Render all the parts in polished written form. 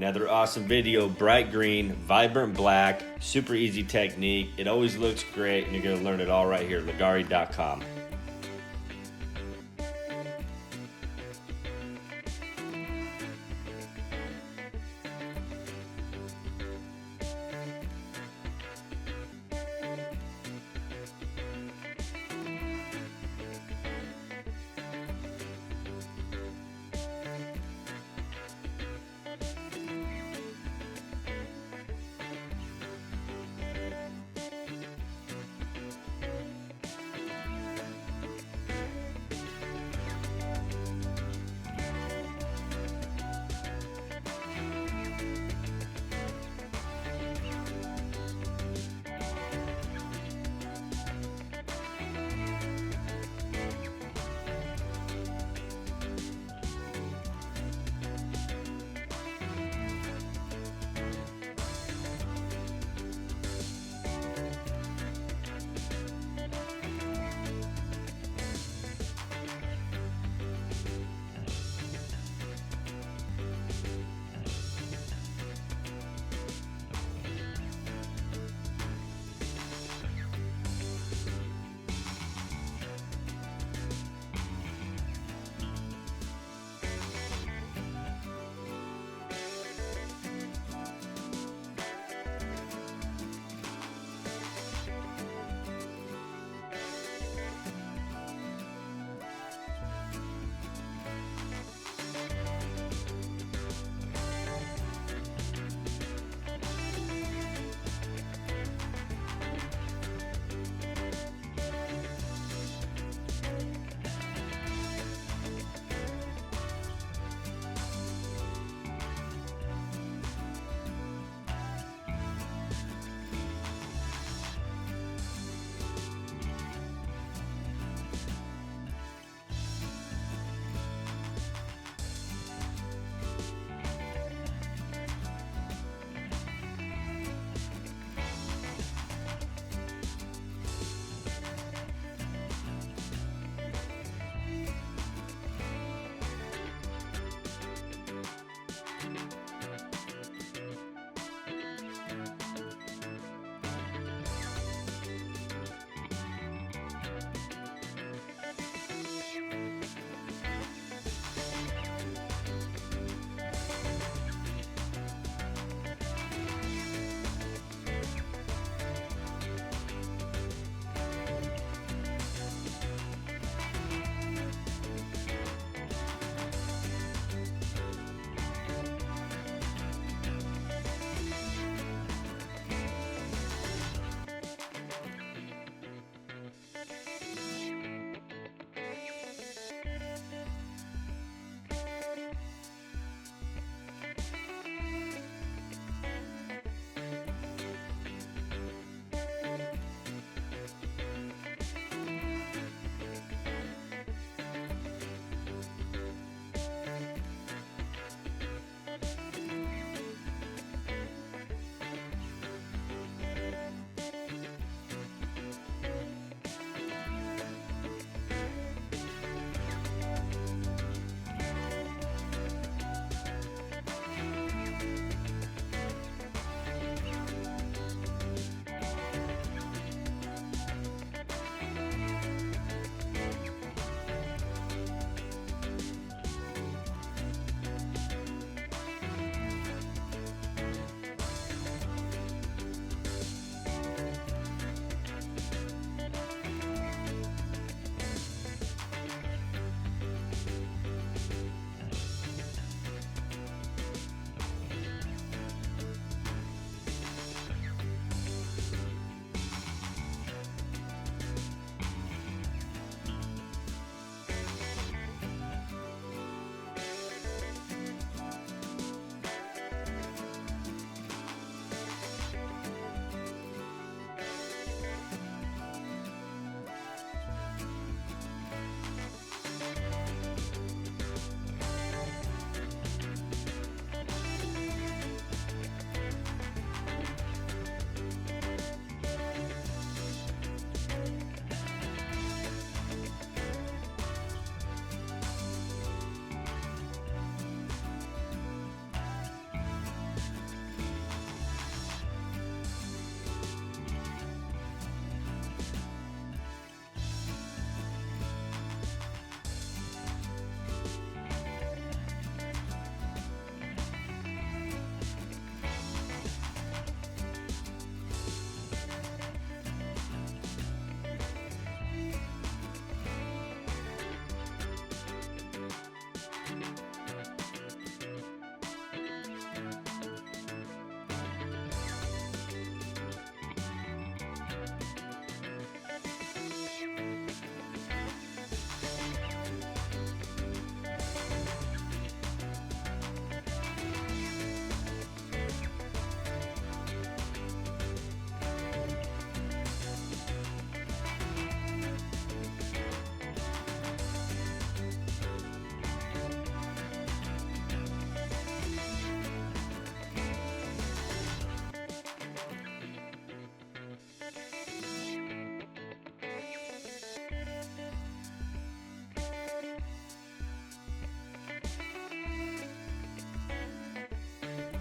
Another awesome video, bright green, vibrant black, super easy technique. It always looks great, and you're gonna learn it all right here, Leggari.com.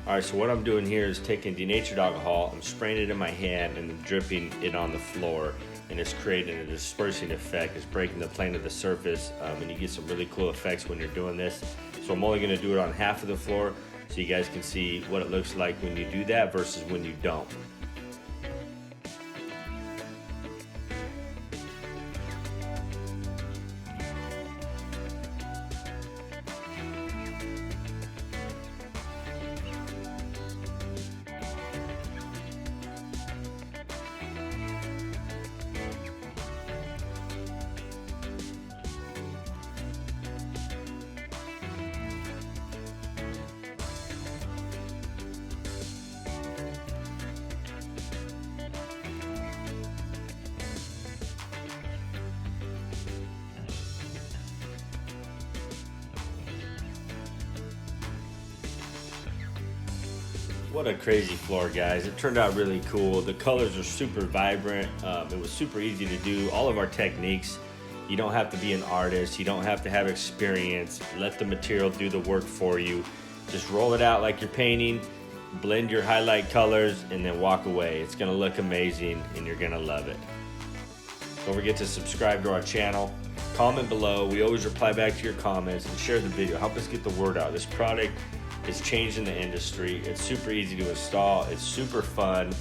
All right, so what I'm doing here is taking denatured alcohol, I'm spraying it in my hand and then dripping it on the floor, and it's creating a dispersing effect. It's breaking the plane of the surface, and you get some really cool effects when you're doing this. So I'm only gonna do it on half of the floor so you guys can see what it looks like when you do that versus when you don't. What a crazy floor, guys. It turned out really cool. The colors are super vibrant. It was super easy to do. All of our techniques, you don't have to be an artist. You don't have to have experience. Let the material do the work for you. Just roll it out like you're painting, blend your highlight colors, and then walk away. It's gonna look amazing and you're gonna love it. Don't forget to subscribe to our channel. Comment below. We always reply back to your comments, and share the video. Help us get the word out. This product is changing the industry. It's super easy to install. It's super fun.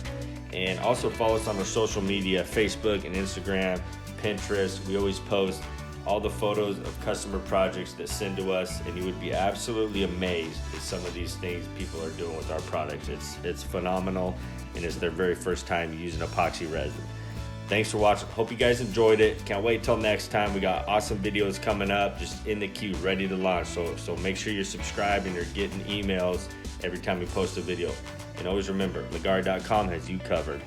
And also follow us on our social media, Facebook and Instagram, Pinterest. We always post all the photos of customer projects that send to us, and you would be absolutely amazed at some of these things people are doing with our products. It's phenomenal, and it's their very first time using epoxy resin. Thanks for watching. Hope you guys enjoyed it. Can't wait till next time. We got awesome videos coming up, just in the queue, ready to launch. So make sure you're subscribed and you're getting emails every time we post a video. And always remember, Leggari.com has you covered.